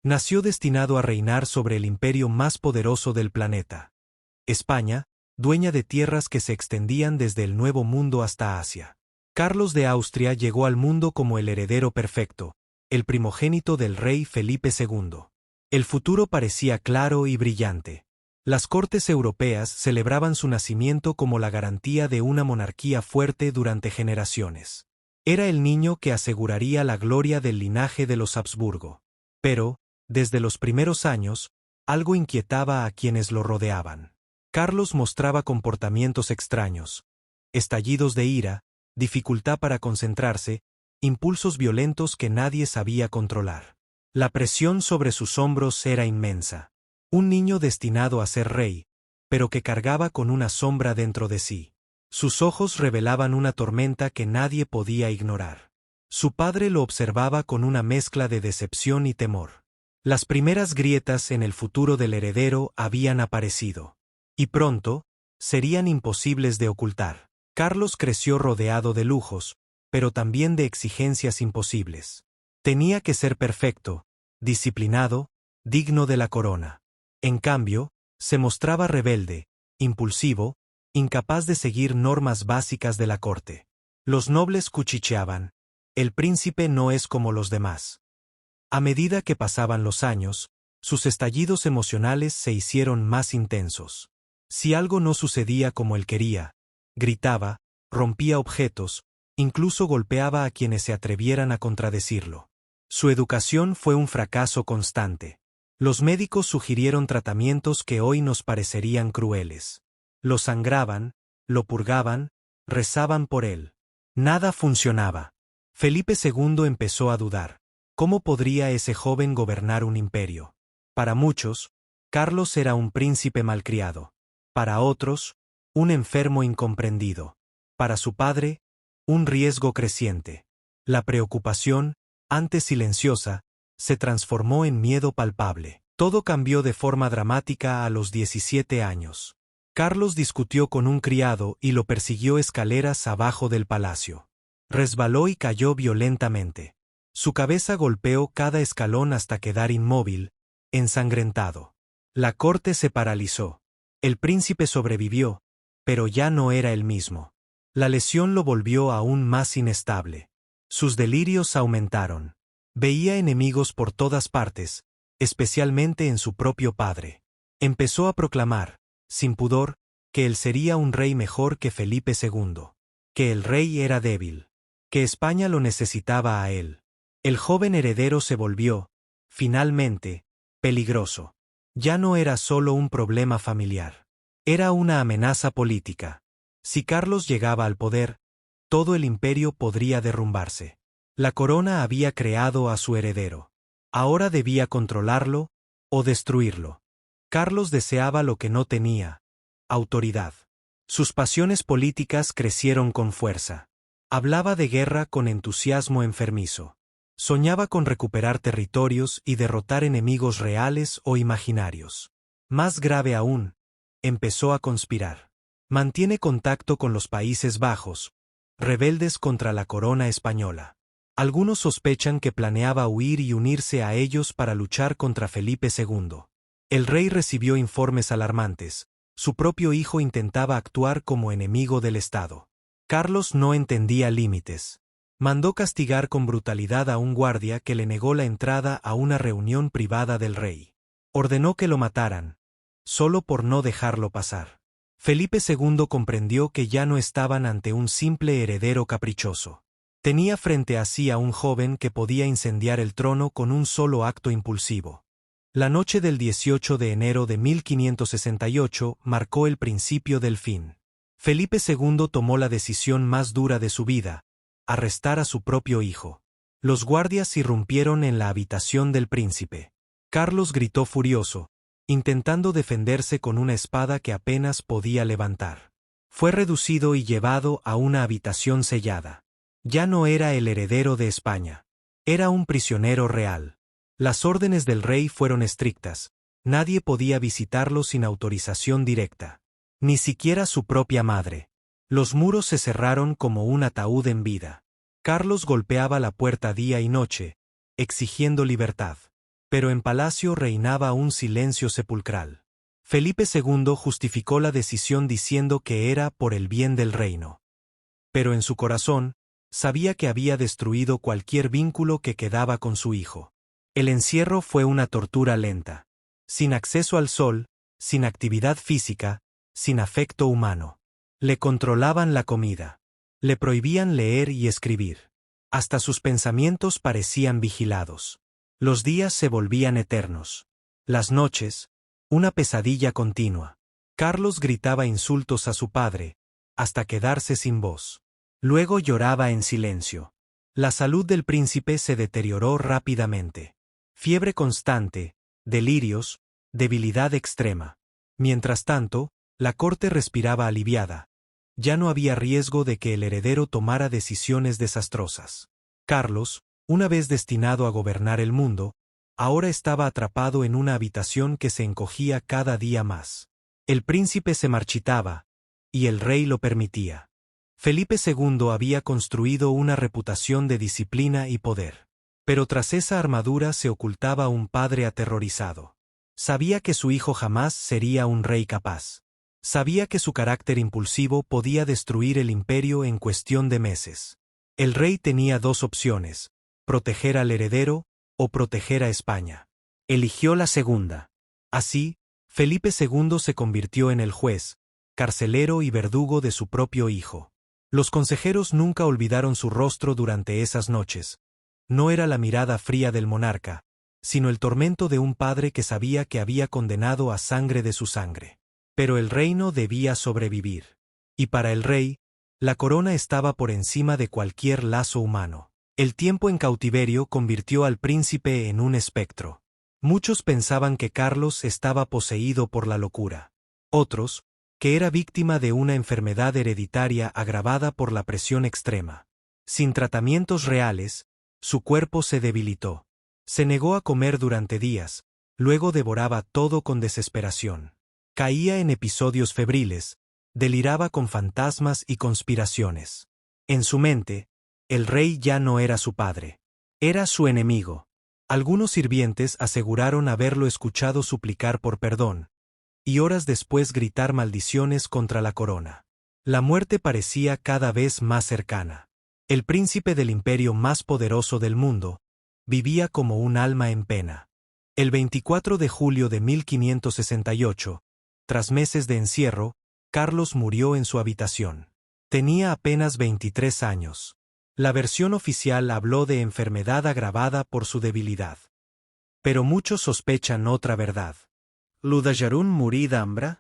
Nació destinado a reinar sobre el imperio más poderoso del planeta. España, dueña de tierras que se extendían desde el Nuevo Mundo hasta Asia. Carlos de Austria llegó al mundo como el heredero perfecto, el primogénito del rey Felipe II. El futuro parecía claro y brillante. Las cortes europeas celebraban su nacimiento como la garantía de una monarquía fuerte durante generaciones. Era el niño que aseguraría la gloria del linaje de los Habsburgo. Pero, desde los primeros años, algo inquietaba a quienes lo rodeaban. Carlos mostraba comportamientos extraños, estallidos de ira, dificultad para concentrarse, impulsos violentos que nadie sabía controlar. La presión sobre sus hombros era inmensa. Un niño destinado a ser rey, pero que cargaba con una sombra dentro de sí. Sus ojos revelaban una tormenta que nadie podía ignorar. Su padre lo observaba con una mezcla de decepción y temor. Las primeras grietas en el futuro del heredero habían aparecido. Y pronto, serían imposibles de ocultar. Carlos creció rodeado de lujos, pero también de exigencias imposibles. Tenía que ser perfecto, disciplinado, digno de la corona. En cambio, se mostraba rebelde, impulsivo, incapaz de seguir normas básicas de la corte. Los nobles cuchicheaban: el príncipe no es como los demás. A medida que pasaban los años, sus estallidos emocionales se hicieron más intensos. Si algo no sucedía como él quería, gritaba, rompía objetos, incluso golpeaba a quienes se atrevieran a contradecirlo. Su educación fue un fracaso constante. Los médicos sugirieron tratamientos que hoy nos parecerían crueles. Lo sangraban, lo purgaban, rezaban por él. Nada funcionaba. Felipe II empezó a dudar. ¿Cómo podría ese joven gobernar un imperio? Para muchos, Carlos era un príncipe malcriado. Para otros, un enfermo incomprendido. Para su padre, un riesgo creciente. La preocupación, antes silenciosa, se transformó en miedo palpable. Todo cambió de forma dramática a los 17 años. Carlos discutió con un criado y lo persiguió escaleras abajo del palacio. Resbaló y cayó violentamente. Su cabeza golpeó cada escalón hasta quedar inmóvil, ensangrentado. La corte se paralizó. El príncipe sobrevivió, pero ya no era el mismo. La lesión lo volvió aún más inestable. Sus delirios aumentaron. Veía enemigos por todas partes, especialmente en su propio padre. Empezó a proclamar, sin pudor, que él sería un rey mejor que Felipe II. Que el rey era débil. Que España lo necesitaba a él. El joven heredero se volvió, finalmente, peligroso. Ya no era solo un problema familiar. Era una amenaza política. Si Carlos llegaba al poder, todo el imperio podría derrumbarse. La corona había creado a su heredero. Ahora debía controlarlo o destruirlo. Carlos deseaba lo que no tenía: autoridad. Sus pasiones políticas crecieron con fuerza. Hablaba de guerra con entusiasmo enfermizo. Soñaba con recuperar territorios y derrotar enemigos reales o imaginarios. Más grave aún, empezó a conspirar. Mantiene contacto con los Países Bajos, rebeldes contra la corona española. Algunos sospechan que planeaba huir y unirse a ellos para luchar contra Felipe II. El rey recibió informes alarmantes. Su propio hijo intentaba actuar como enemigo del Estado. Carlos no entendía límites. Mandó castigar con brutalidad a un guardia que le negó la entrada a una reunión privada del rey. Ordenó que lo mataran, solo por no dejarlo pasar. Felipe II comprendió que ya no estaban ante un simple heredero caprichoso. Tenía frente a sí a un joven que podía incendiar el trono con un solo acto impulsivo. La noche del 18 de enero de 1568 marcó el principio del fin. Felipe II tomó la decisión más dura de su vida: arrestar a su propio hijo. Los guardias irrumpieron en la habitación del príncipe. Carlos gritó furioso, intentando defenderse con una espada que apenas podía levantar. Fue reducido y llevado a una habitación sellada. Ya no era el heredero de España. Era un prisionero real. Las órdenes del rey fueron estrictas. Nadie podía visitarlo sin autorización directa. Ni siquiera su propia madre. Los muros se cerraron como un ataúd en vida. Carlos golpeaba la puerta día y noche, exigiendo libertad. Pero en palacio reinaba un silencio sepulcral. Felipe II justificó la decisión diciendo que era por el bien del reino. Pero en su corazón, sabía que había destruido cualquier vínculo que quedaba con su hijo. El encierro fue una tortura lenta. Sin acceso al sol, sin actividad física, sin afecto humano. Le controlaban la comida. Le prohibían leer y escribir. Hasta sus pensamientos parecían vigilados. Los días se volvían eternos. Las noches, una pesadilla continua. Carlos gritaba insultos a su padre, hasta quedarse sin voz. Luego lloraba en silencio. La salud del príncipe se deterioró rápidamente. Fiebre constante, delirios, debilidad extrema. Mientras tanto, la corte respiraba aliviada. Ya no había riesgo de que el heredero tomara decisiones desastrosas. Carlos, una vez destinado a gobernar el mundo, ahora estaba atrapado en una habitación que se encogía cada día más. El príncipe se marchitaba, y el rey lo permitía. Felipe II había construido una reputación de disciplina y poder. Pero tras esa armadura se ocultaba un padre aterrorizado. Sabía que su hijo jamás sería un rey capaz. Sabía que su carácter impulsivo podía destruir el imperio en cuestión de meses. El rey tenía dos opciones: proteger al heredero o proteger a España. Eligió la segunda. Así, Felipe II se convirtió en el juez, carcelero y verdugo de su propio hijo. Los consejeros nunca olvidaron su rostro durante esas noches. No era la mirada fría del monarca, sino el tormento de un padre que sabía que había condenado a sangre de su sangre. Pero el reino debía sobrevivir. Y para el rey, la corona estaba por encima de cualquier lazo humano. El tiempo en cautiverio convirtió al príncipe en un espectro. Muchos pensaban que Carlos estaba poseído por la locura. Otros, que era víctima de una enfermedad hereditaria agravada por la presión extrema. Sin tratamientos reales, su cuerpo se debilitó. Se negó a comer durante días, luego devoraba todo con desesperación. Caía en episodios febriles, deliraba con fantasmas y conspiraciones. En su mente, el rey ya no era su padre. Era su enemigo. Algunos sirvientes aseguraron haberlo escuchado suplicar por perdón, y horas después gritar maldiciones contra la corona. La muerte parecía cada vez más cercana. El príncipe del imperio más poderoso del mundo vivía como un alma en pena. El 24 de julio de 1568, tras meses de encierro, Carlos murió en su habitación. Tenía apenas 23 años. La versión oficial habló de enfermedad agravada por su debilidad. Pero muchos sospechan otra verdad. ¿Lo dejaron morir de hambre?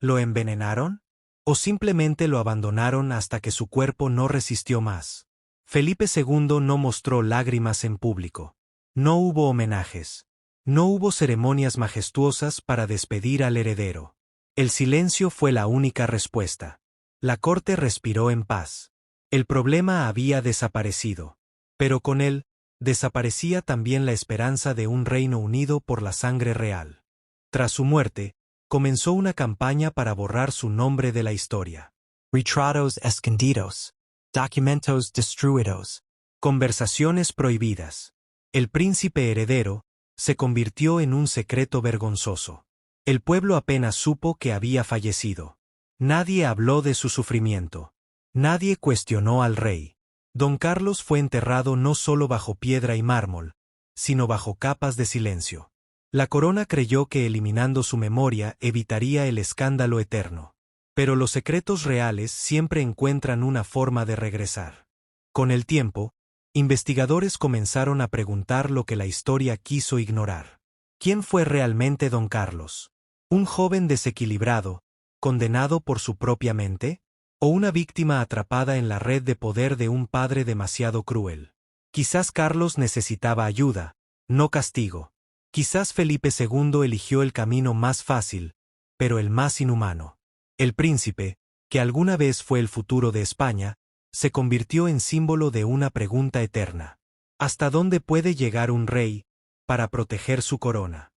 ¿Lo envenenaron? ¿O simplemente lo abandonaron hasta que su cuerpo no resistió más? Felipe II no mostró lágrimas en público. No hubo homenajes. No hubo ceremonias majestuosas para despedir al heredero. El silencio fue la única respuesta. La corte respiró en paz. El problema había desaparecido. Pero con él, desaparecía también la esperanza de un reino unido por la sangre real. Tras su muerte, comenzó una campaña para borrar su nombre de la historia. Retratos escondidos. Documentos destruidos. Conversaciones prohibidas. El príncipe heredero se convirtió en un secreto vergonzoso. El pueblo apenas supo que había fallecido. Nadie habló de su sufrimiento. Nadie cuestionó al rey. Don Carlos fue enterrado no solo bajo piedra y mármol, sino bajo capas de silencio. La corona creyó que eliminando su memoria evitaría el escándalo eterno. Pero los secretos reales siempre encuentran una forma de regresar. Con el tiempo, investigadores comenzaron a preguntar lo que la historia quiso ignorar. ¿Quién fue realmente Don Carlos? ¿Un joven desequilibrado, condenado por su propia mente? ¿O una víctima atrapada en la red de poder de un padre demasiado cruel? Quizás Carlos necesitaba ayuda, no castigo. Quizás Felipe II eligió el camino más fácil, pero el más inhumano. El príncipe, que alguna vez fue el futuro de España, se convirtió en símbolo de una pregunta eterna. ¿Hasta dónde puede llegar un rey para proteger su corona?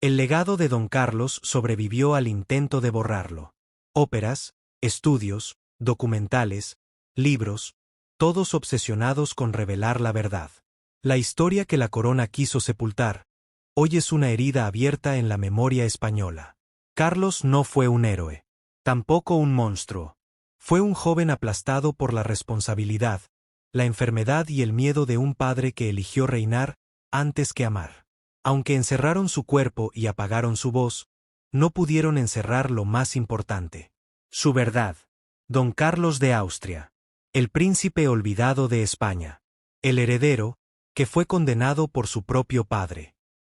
El legado de Don Carlos sobrevivió al intento de borrarlo. Óperas, estudios, documentales, libros, todos obsesionados con revelar la verdad. La historia que la corona quiso sepultar, hoy es una herida abierta en la memoria española. Carlos no fue un héroe. Tampoco un monstruo. Fue un joven aplastado por la responsabilidad, la enfermedad y el miedo de un padre que eligió reinar antes que amar. Aunque encerraron su cuerpo y apagaron su voz, no pudieron encerrar lo más importante: su verdad. Don Carlos de Austria, el príncipe olvidado de España, el heredero, que fue condenado por su propio padre.